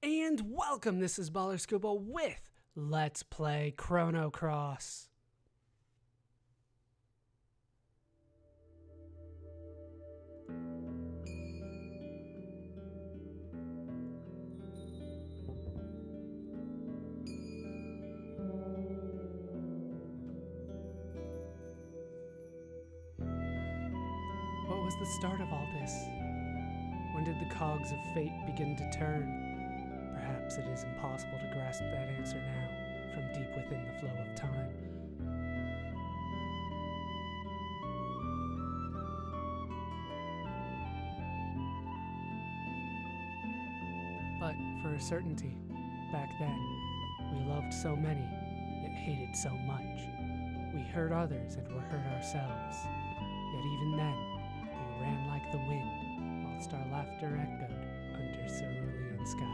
And welcome, this is Baller Scuba with Let's Play Chrono Cross. What was the start of all this? When did the cogs of fate begin to turn? Perhaps it is impossible to grasp that answer now, from deep within the flow of time. But for a certainty, back then, we loved so many, yet hated so much. We hurt others and were hurt ourselves. Yet even then, we ran like the wind, whilst our laughter echoed under cerulean skies.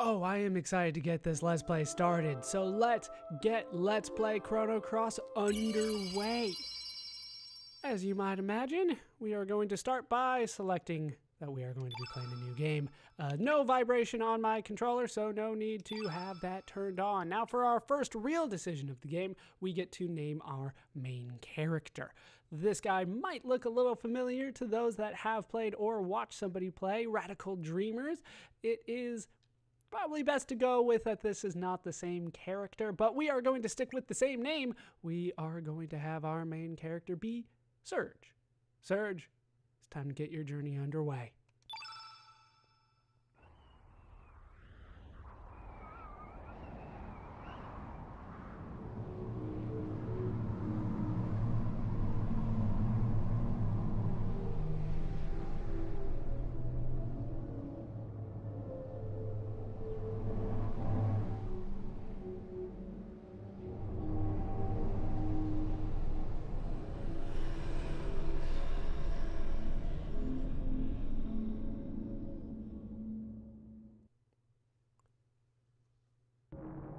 Oh, I am excited to get this Let's Play started, so let's get Let's Play Chrono Cross underway. As you might imagine, we are going to start by selecting that we are going to be playing a new game. No vibration on my controller, so no need to have that turned on. Now for our first real decision of the game, we get to name our main character. This guy might look a little familiar to those that have played or watched somebody play Radical Dreamers. It is probably best to go with that this is not the same character, but we are going to stick with the same name. We are going to have our main character be Serge. Serge, it's time to get your journey underway.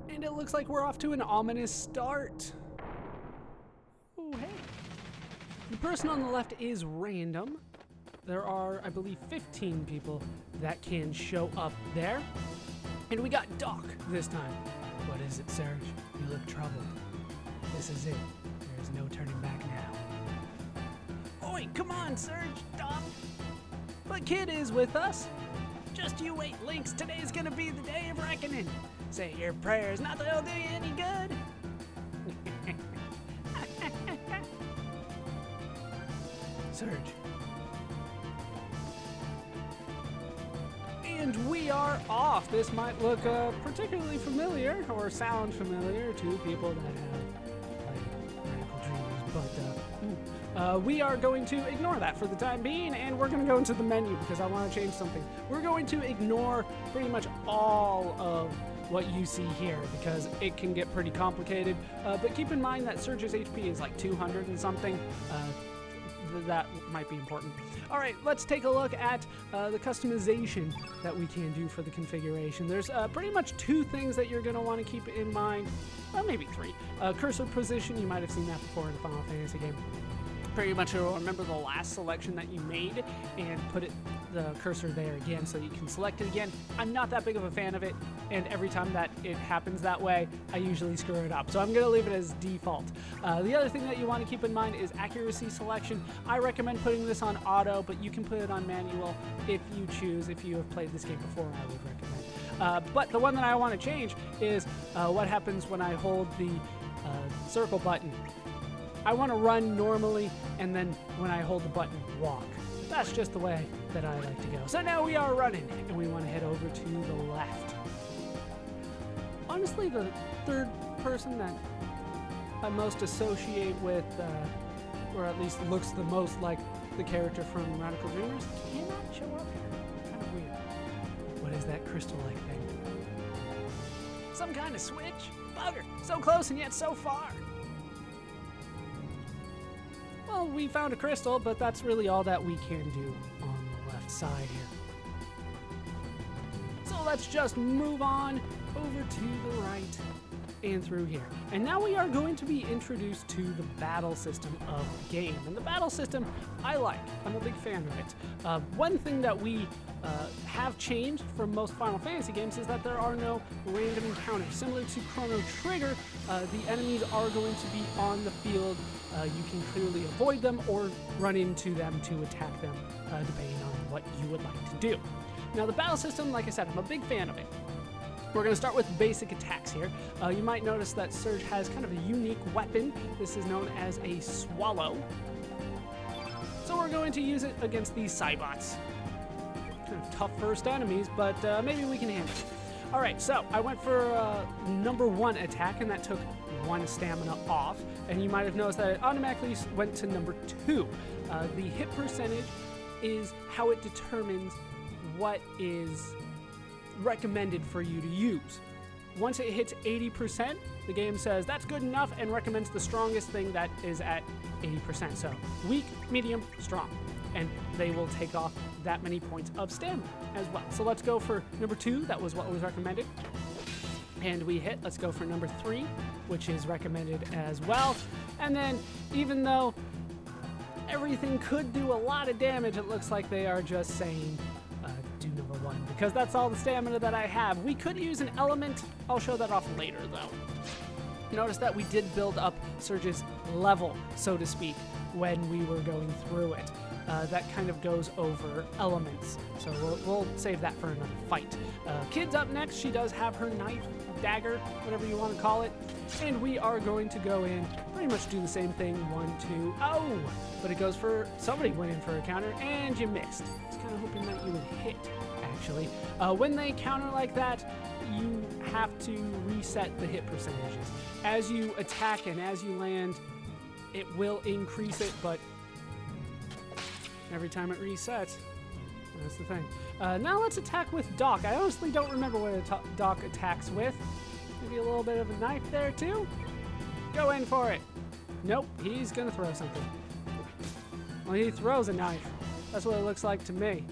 And it looks like we're off to an ominous start. Oh, hey. The person on the left is random. There are, I believe, 15 people that can show up there. And we got Doc this time. What is it, Serge? You look troubled. This is it. There is no turning back now. Oi, come on, Serge, Doc. But Kid is with us. Just you wait, Lynx. Today's gonna be the day of reckoning. Say your prayers, not that it'll do you any good. Serge. And we are off. This might look particularly familiar or sound familiar to people that have played Radical Dreamers, but we are going to ignore that for the time being, and we're going to go into the menu because I want to change something. We're going to ignore pretty much all of what you see here because it can get pretty complicated. But keep in mind that Serge's HP is like 200 and something. that might be important. All right, let's take a look at the customization that we can do for the configuration. There's pretty much 2 things that you're going to want to keep in mind, or maybe 3. Cursor position, you might have seen that before in a Final Fantasy game. Pretty much you'll remember the last selection that you made and put the cursor there again so you can select it again. I'm not that big of a fan of it, and every time that it happens that way, I usually screw it up. So I'm going to leave it as default. The other thing that you want to keep in mind is accuracy selection. I recommend putting this on auto, but you can put it on manual if you choose. If you have played this game before, I would recommend. But the one that I want to change is what happens when I hold the circle button. I want to run normally, and then when I hold the button, walk. That's just the way that I like to go. So now we are running, and we want to head over to the left. Honestly, the third person that I most associate with, or at least looks the most like the character from Radical Dreamers, cannot show up here. Kind of weird. What is that crystal-like thing? Some kind of switch? Bugger! So close and yet so far! Well, we found a crystal, but that's really all that we can do on the left side here. So let's just move on over to the right and through here. And now we are going to be introduced to the battle system of the game. And the battle system, I like. I'm a big fan of it. One thing that we have changed from most Final Fantasy games is that there are no random encounters. Similar to Chrono Trigger, the enemies are going to be on the field. You can clearly avoid them or run into them to attack them, depending on what you would like to do. Now the battle system, like I said, I'm a big fan of it. We're going to start with basic attacks here. You might notice that Serge has kind of a unique weapon. This is known as a swallow. So we're going to use it against these Cybots. Kind of tough first enemies, but maybe we can handle it. All right, so I went for number 1 attack, and that took 1 stamina off. And you might have noticed that it automatically went to number 2. The hit percentage is how it determines what is recommended for you to use. Once it hits 80%, the game says that's good enough and recommends the strongest thing that is at 80%. So weak, medium, strong. And they will take off that many points of stamina as well. So let's go for number 2. That was what was recommended. And we hit. Let's go for number 3, which is recommended as well. And then even though everything could do a lot of damage, it looks like they are just saying do number 1, because that's all the stamina that I have. We could use an element. I'll show that off later, though. Notice that we did build up Serge's level, so to speak, when we were going through it. That kind of goes over elements, so we'll save that for another fight. Kid's up next. She does have her knife, dagger, whatever you want to call it, and we are going to go in, pretty much do the same thing. 1, 2, oh! But it goes for, somebody went in for a counter, and you missed. I was kind of hoping that you would hit, actually. When they counter like that, you have to reset the hit percentages. As you attack and as you land, it will increase it, but every time it resets, that's the thing. Now let's attack with Doc. I honestly don't remember what Doc attacks with. Maybe a little bit of a knife there too? Go in for it. Nope, he's gonna throw something. Well, he throws a knife. That's what it looks like to me.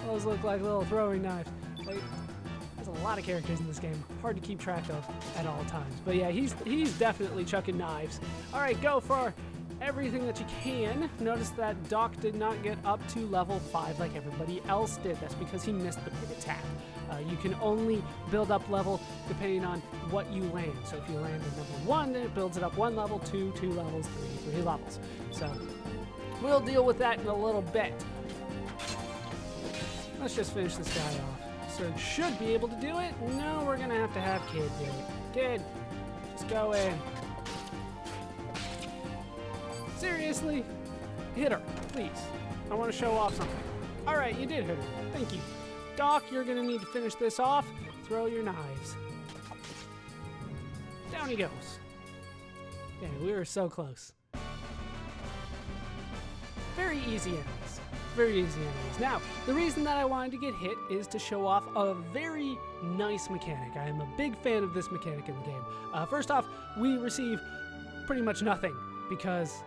Those look like little throwing knives. There's a lot of characters in this game. Hard to keep track of at all times. But yeah, he's definitely chucking knives. All right, go for everything that you can. Notice that Doc did not get up to level 5 like everybody else did. That's because he missed the big attack. You can only build up level depending on what you land. So if you land at number 1, then it builds it up 1 level, 2 levels, 3 levels. So we'll deal with that in a little bit. Let's just finish this guy off. Serge should be able to do it. No, we're gonna have to have Kid do it. Kid, just go in. Seriously? Hit her, please. I want to show off something. All right, you did hit her. Thank you. Doc, you're going to need to finish this off. Throw your knives. Down he goes. Yeah, we were so close. Very easy enemies. Very easy enemies. Now, the reason that I wanted to get hit is to show off a very nice mechanic. I am a big fan of this mechanic in the game. First off, we receive pretty much nothing because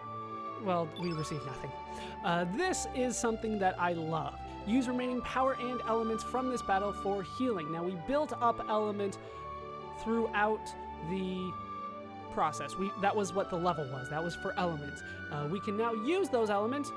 well, we receive nothing. This is something that I love. Use remaining power and elements from this battle for healing. Now, we built up element throughout the process. That was what the level was. That was for elements. We can now use those elements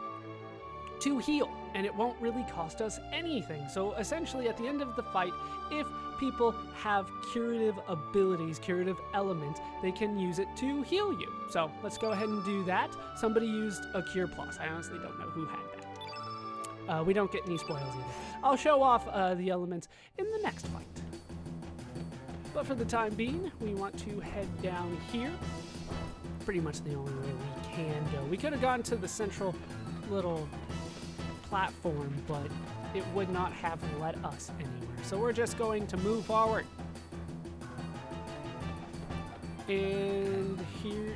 to heal, and it won't really cost us anything. So essentially, at the end of the fight, if people have curative abilities, curative element, they can use it to heal you. So let's go ahead and do that. Somebody used a Cure Plus. I honestly don't know who had that. We don't get any spoils either. I'll show off the elements in the next fight. But for the time being, we want to head down here. Pretty much the only way we can go. We could have gone to the central little platform, but it would not have let us anywhere. So we're just going to move forward. And here,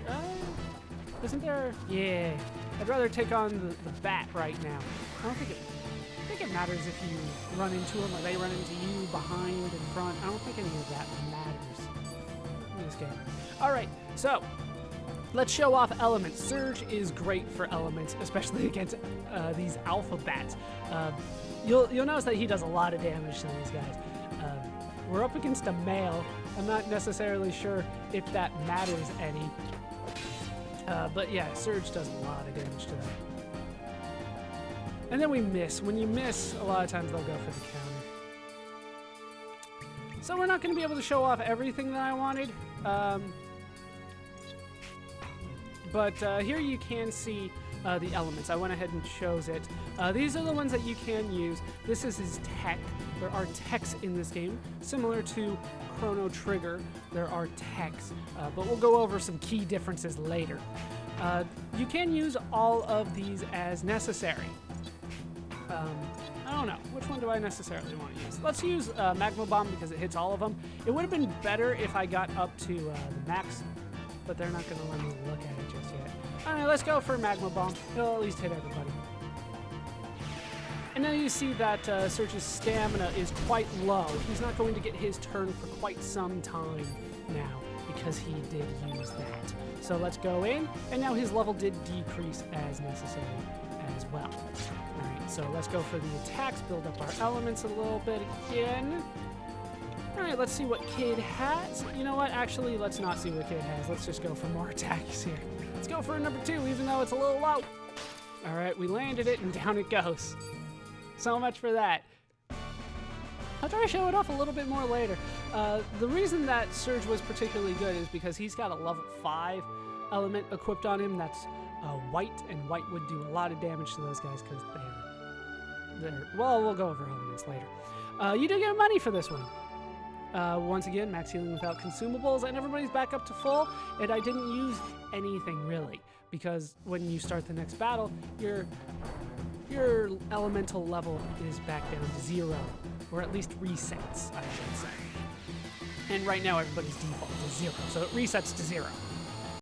isn't there? Yeah, I'd rather take on the bat right now. I don't think it matters if you run into them or they run into you behind and front. I don't think any of that matters in this game. All right, so let's show off elements. Serge is great for elements, especially against these alpha bats. You'll notice that he does a lot of damage to these guys. We're up against a male. I'm not necessarily sure if that matters any. But yeah, Serge does a lot of damage to them. And then we miss. When you miss, a lot of times they'll go for the counter. So we're not going to be able to show off everything that I wanted. But here you can see the elements. I went ahead and chose it. These are the ones that you can use. This is his tech. There are techs in this game, similar to Chrono Trigger. There are techs, but we'll go over some key differences later. You can use all of these as necessary. I don't know. Which one do I necessarily want to use? Let's use Magma Bomb because it hits all of them. It would have been better if I got up to the max, but they're not going to let me look at it just yet. All right, let's go for Magma Bomb. It'll at least hit everybody. And now you see that Serge's stamina is quite low. He's not going to get his turn for quite some time now because he did use that. So let's go in, and now his level did decrease as necessary as well. All right, so let's go for the attacks, build up our elements a little bit again. All right, let's see what Kid has. You know what? Actually, let's not see what Kid has. Let's just go for more attacks here. Let's go for a number 2, even though it's a little low. All right, we landed it, and down it goes. So much for that. I'll try to show it off a little bit more later. The reason that Serge was particularly good is because he's got a level 5 element equipped on him that's white, and white would do a lot of damage to those guys because they're well, we'll go over elements later. You do get money for this one. Once again, max healing without consumables, and everybody's back up to full, and I didn't use anything really, because when you start the next battle, your elemental level is back down to 0, or at least resets, I should say. And right now everybody's default is 0, so it resets to 0.